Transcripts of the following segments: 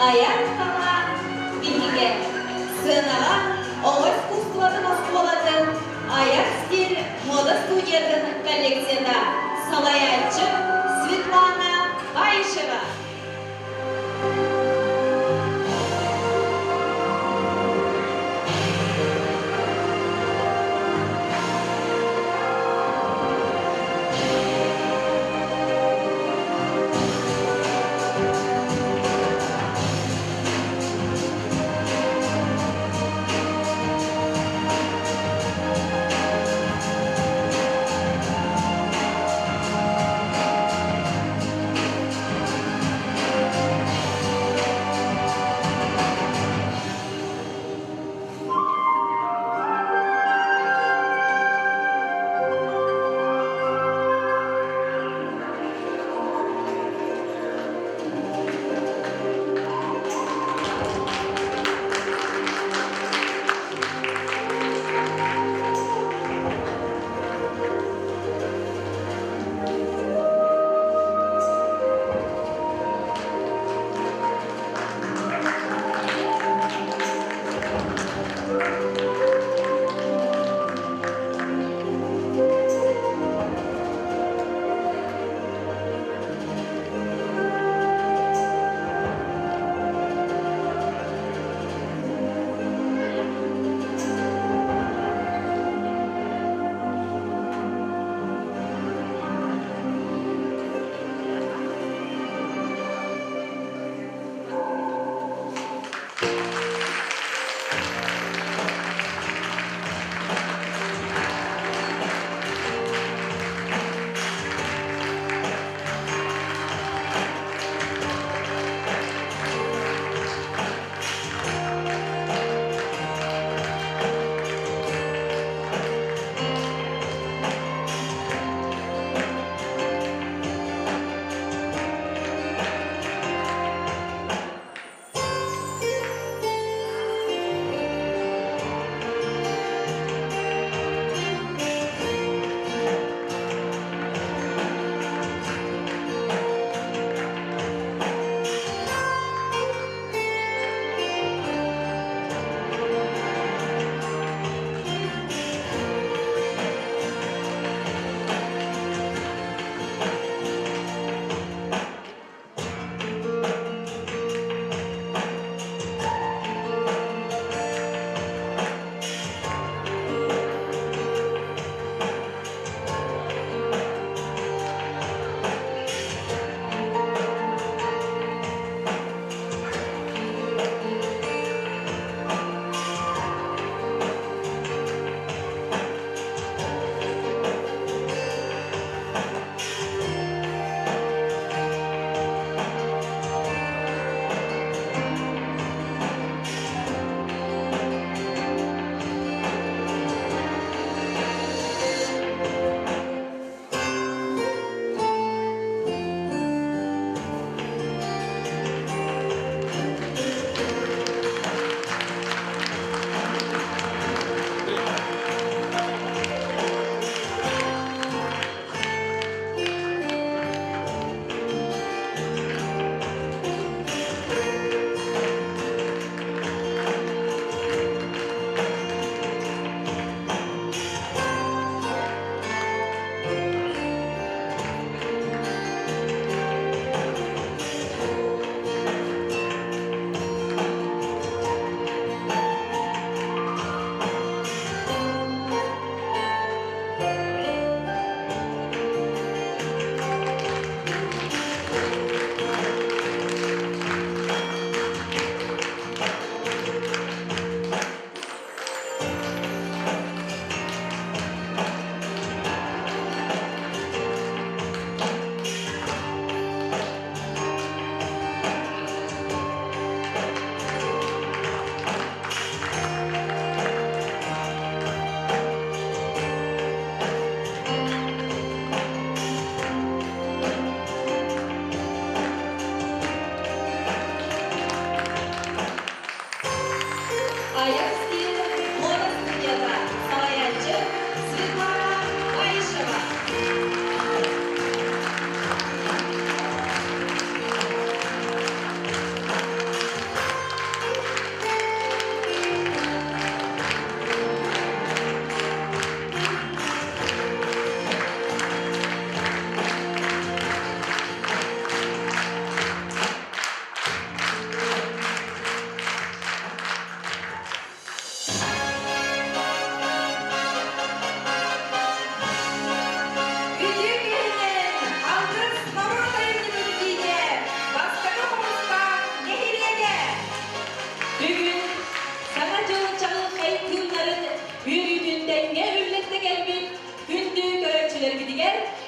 аяқ қала бекеге сценаға ұлы искусствоны басқолатын аяқ стиль мода студиядан коллекцияда салаятчы Светлана Байышева.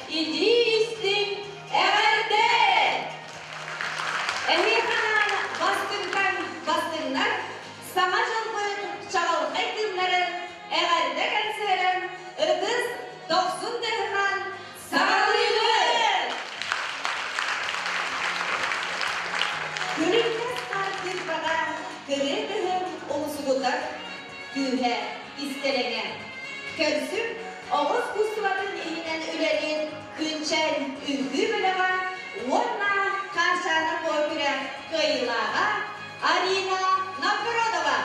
идистин, эверден. Эмиханан бастыңнар, сама жылбын чағалқай тымларын, эверде концерін, ыдыз 90 дығынан сағалыйғын. Күрінкес қартыр баға, кірі бұғым олысығылар, күйе істелеген. Көрсіп, оғыз құсылатын үйінен үлерін күнчән үңгі біліға, орна қаршаны көркірі қиылаға Арина Навгородова.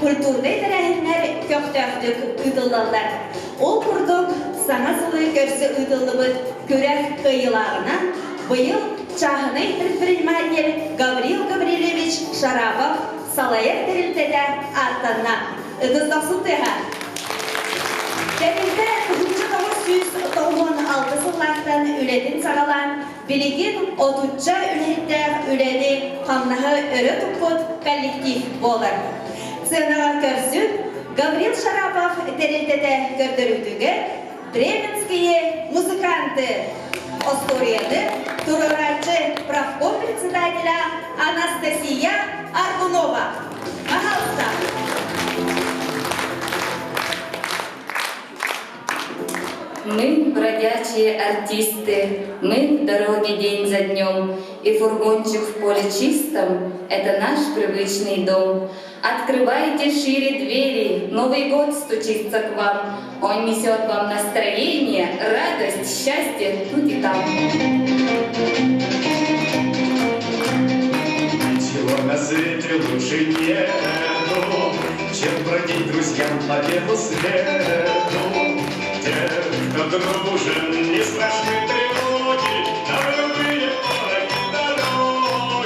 Культурный дәрәһеннәр көктәктік үтілдалдар. Ол күрдік саңа сылы көрсі үтілдібіт көрәк қиылағынан бұйыл чағыны предприниматель Гаврил Гаврилевич Шарапов салайық тәрілтеді артаннан. Үтіздақсы тұйға. Тәмілді 1996 сыллақтан үлетін сағалан білеген 30-ча үлеттер үледі қамнағы өрі тұқпыт коллектив болыр. Сынаға көрсін Гаврил Шарапов тәрілтеді көрдірудігі Бременские музыканты Осторияны турарачы правком председателя Анастасия Аргунова. Пожалуйста. Мы бродячие артисты, мы в дороге день за днем, и фургончик в поле чистом — это наш привычный дом. Открывайте шире двери, Новый год стучится к вам, он несет вам настроение, радость, счастье тут и там. Ничего на свете лучше нету, чем бродить друзьям по белу свету. Те, кто дружен, не страшны тревоги, на любые пороги дороги.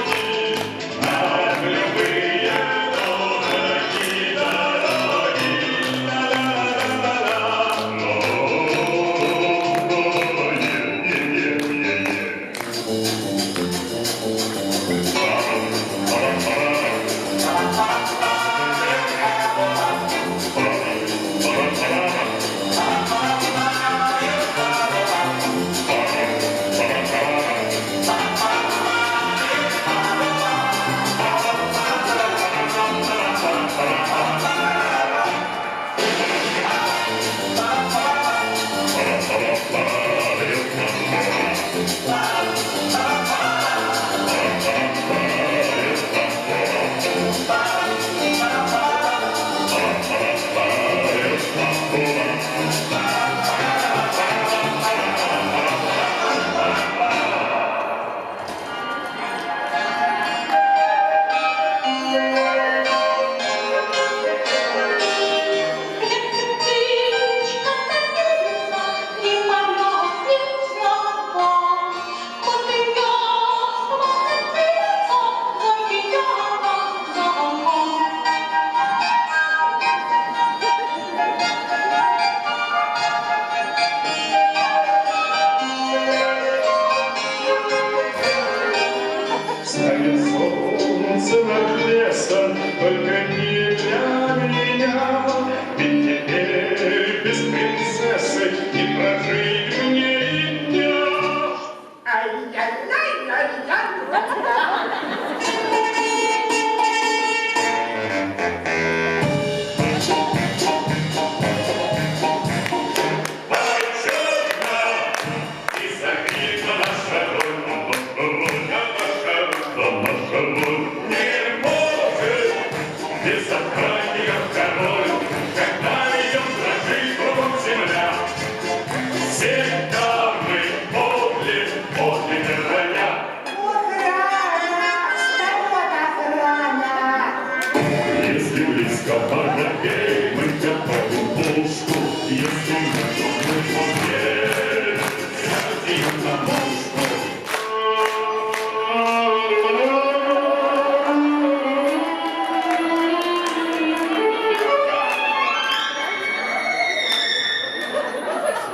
воробей, мы готовим пушку, если мы поверь, садим на мушку.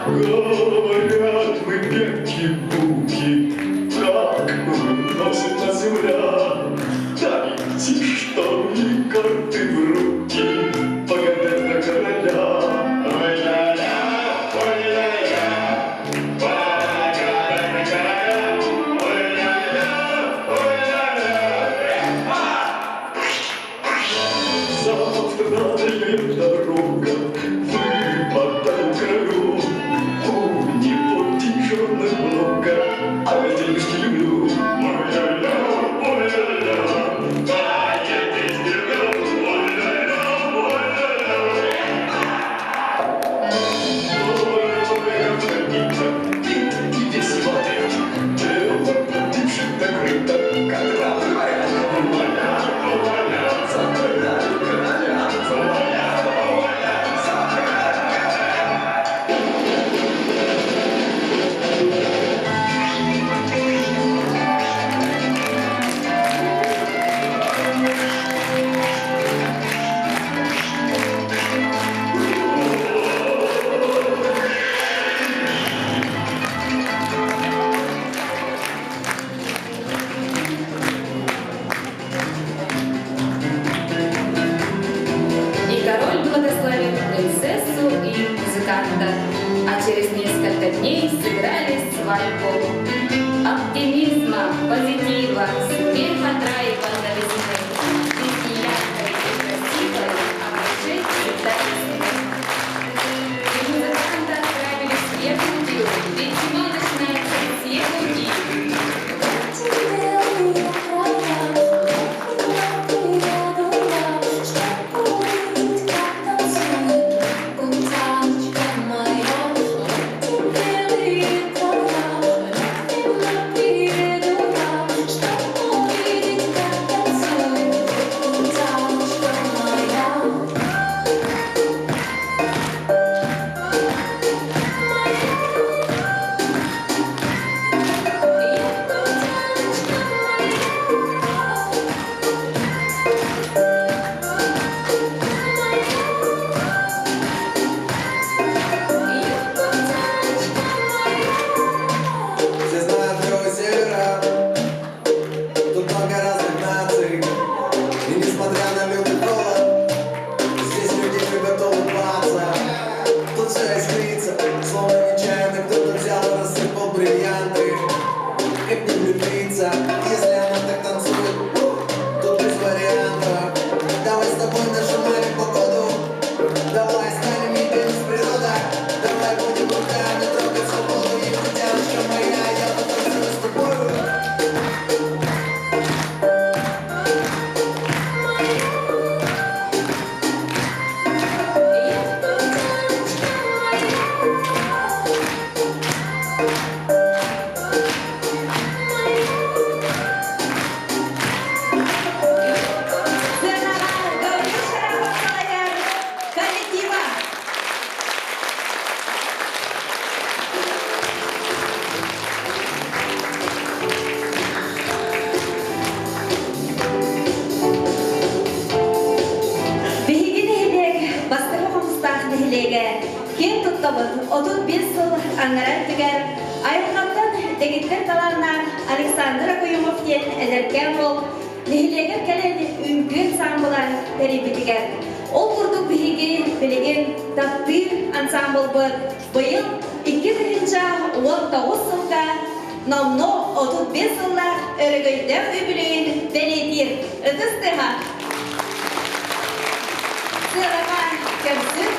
Говорят, мы бяки-буки, так выносит на земля. Дайте, что ли, карты в руки, погадать на короля. Ой-ля-ля, ой-ля-ля, погадать на короля. Ой-ля-ля, ой-ля-ля. Завтра дорога, вымотаю королю. Не платежённых много, а я денежки люблю. Ой-ля-ля, ой-ля-ля, да, я денежки люблю. Ой-ля-ля, ой-ля-ля. И весь смотрит, тело дышит накрыто, как рабая. Ой-ля, ой-ля, забирай короля. Ой-ля, ой-ля, забирай короля. И король благословил принцессу и музыканта, а через несколько дней сыграли свадьбу. Оптимизма, позитива, смеха, драйва на весны. Жизнь яркой и красивой, а в душе всегда весны. И музыканты отправились в Якутию, ведь зима начинается с Якутии. Все знают клёвый севера, тут много разных наций. И несмотря на лютый холод, здесь люди не готовы улыбаться. Тут все искрится, словно нечаянно кто-то взял и рассыпал бриллианты. Как не влюбиться, если она так танцует, тут без вариантов. Давай с тобой нажимаем погоду, давай станем единым с природой. Давай будем руками трогать свободу и девочка моя, я потанцую с тобой. Сценаға Гаврил Шарапов қалайар коллектива. Биһиги нэһилиэг бастыры хомустаах нэһилиэгэ киэн туттабыт 35 сыл аңарар түгэр айылхаттан дегиттер таларынан Александр Акуюмов диэн эдеркен ол нэһилиэгер кэлэн үңкүн самбылар терибитигэр. Ол курдук биһиги билигин таттыр ансамбл быт быйыл 2019 сылга номно 35 сылла өрөгөйдөн үбүлүүн денетир ытыстыга. Сыраға көрсін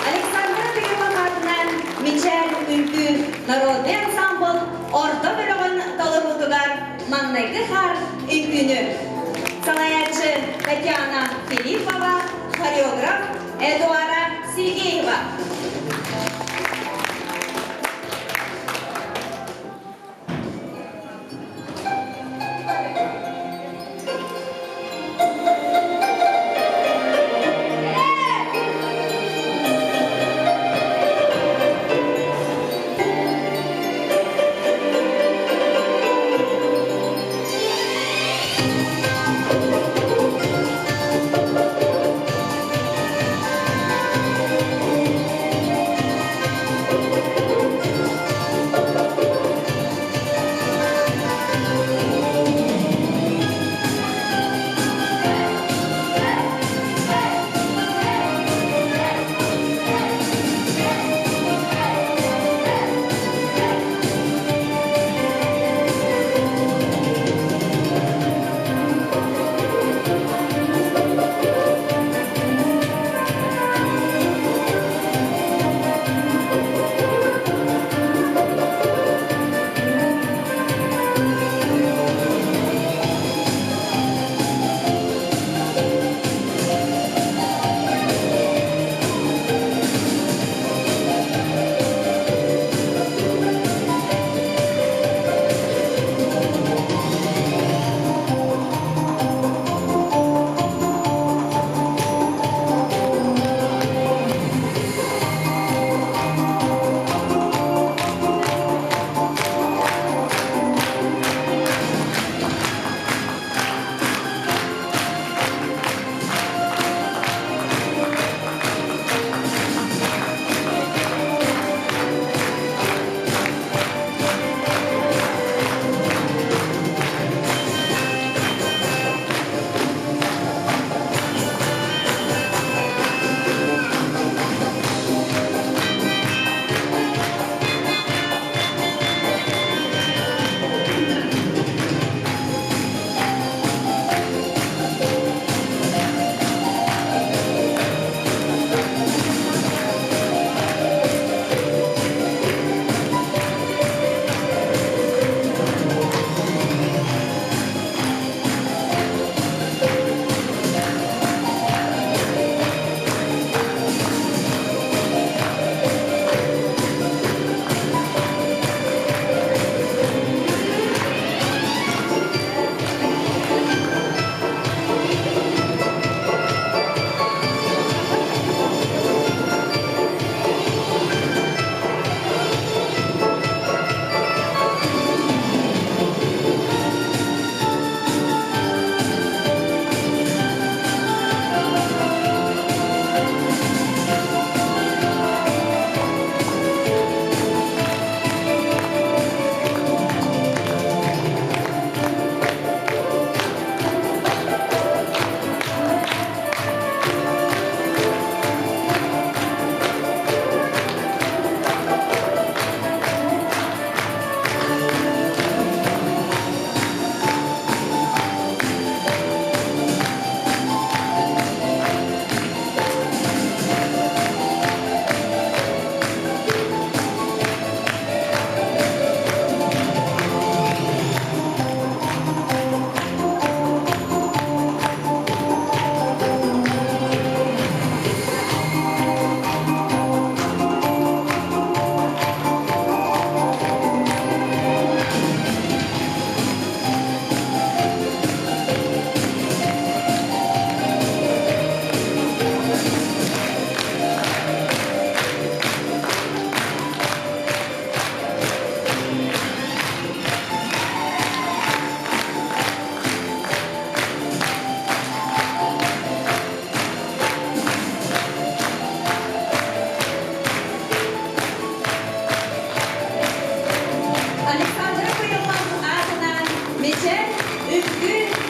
Александр Акуюмов атынан Мичәл үңкү народный ансамбл орта бөлігін толырутугар маннайгы хар үңкүнү. Салаячы Татьяна Филиппова, хореограф Эдуара Сергеева.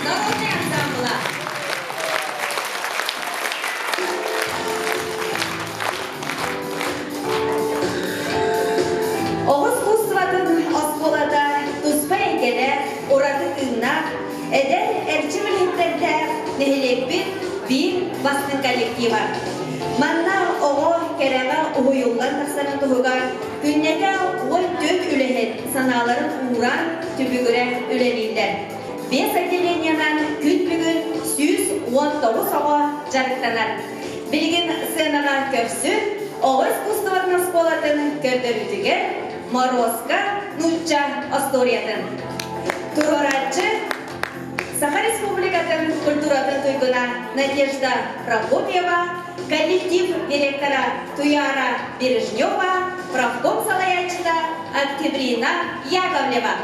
народный ансамбла. Оғыз құсыватын осқолада тұспай келе, ұрады тыңна, әдәр әрчі мүлхеттерді нәхелеппін бір бастың коллектива. Манна оғы кереға ұйылған тақсаны тұғыға, күннеге ой төк үләхет саналарын ұран түбігірі үләлейдер. Бес отделениянан күн бүгін 119 оғы жарықтанар. Білген сценаға көрсін, оғыз құстыватын осқолатын көрдірудігер Морозка, Нуча, Асториятын. Турорадчы Саха Республикатын культуратын туйгуна Надежда Прокопьева, коллектив директора Туяра Бережнева, правком салаячта Октябрина Яковлева.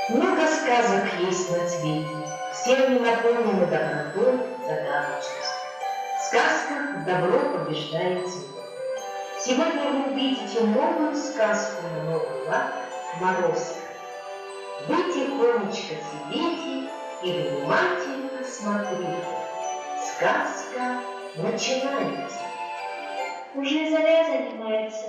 Много сказок есть на свете, все они наполнены добротой, загадочностью. Сказка «Добро побеждает зло». Сегодня вы увидите новую сказку на Новый лад «Морозко». Вы тихонечко сидите и внимательно смотрите. Сказка начинается. Уже заря занимается.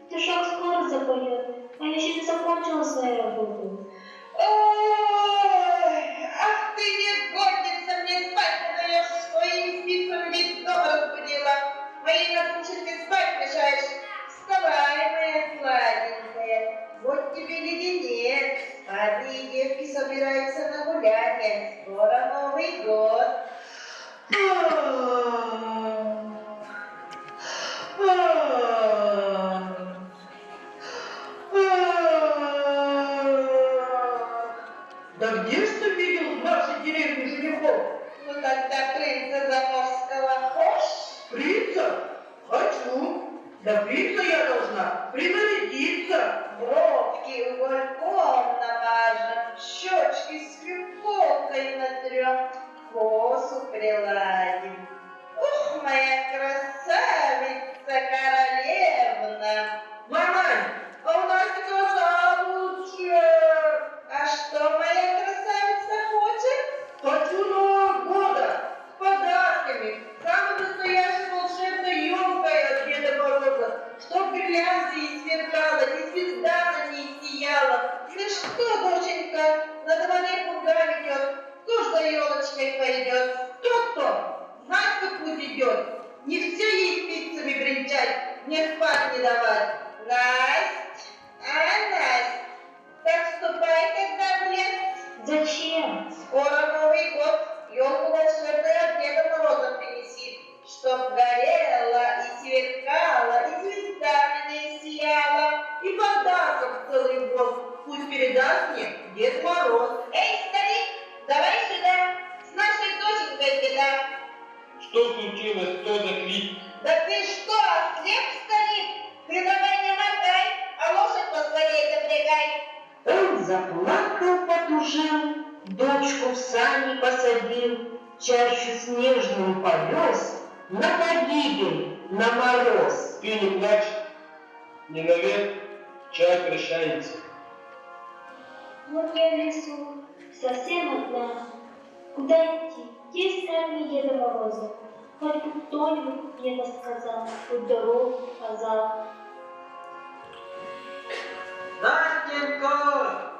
Петушок скоро запоет, а я еще не закончила свою работу. Ой, ах ты негодница, мне спать не даешь, своим спицам весь дом разбудила. Моей надушеньке спать мешаешь. Вставай, моя сладенькая, вот тебе леденец. Парни и девки собираются на гуляние, скоро Новый год. Да где ж ты видел в нашей деревне женихов? Ну тогда принца Заморского хочешь? Принца? Хочу. Да принца я должна принарядиться. Бровки угольком намажем, щечки с фигуркой натрем, косу приладим. Ух, моя красавица королевна! Мамань, а у нас глаза лучше. А что моя красавица хочет? Хочу Нового года с подарками. Самой настоящей волшебной ёлкой от Деда Мороза, чтоб гирлянды и сверкала, и звезда на ней сияла. Ты что, доченька, на дворе пурга идет, кто ж за елочкой пойдет? Кто-кто? Настя пусть идет. Не все ей спицами бренчать, мне спать не давать. Насть, Насть, так ступай тогда в лес. Зачем? Скоро Новый год, елку волшебную от Деда Мороза принеси, чтоб горела и сверкала, и звезда на ней сияла. И подарков целый год пусть передаст мне Дед Мороз. Эй, старик, давай сюда, с нашей доченькой беда. Что случилось, что за крик? Да ты что, ослеп, старик? Ты давай не мотай, а лошадь поскорее запрягай. Он заплакал, потужил, дочку в сани посадил, чащу снежную повез, на погибель, на мороз. Ты не плачь, не навек, чай прощается. Вот я в лесу, совсем одна. Куда идти? Есть камни Деда Мороза. Хоть бы кто-нибудь мне рассказал, хоть дорогу показал. Настенька,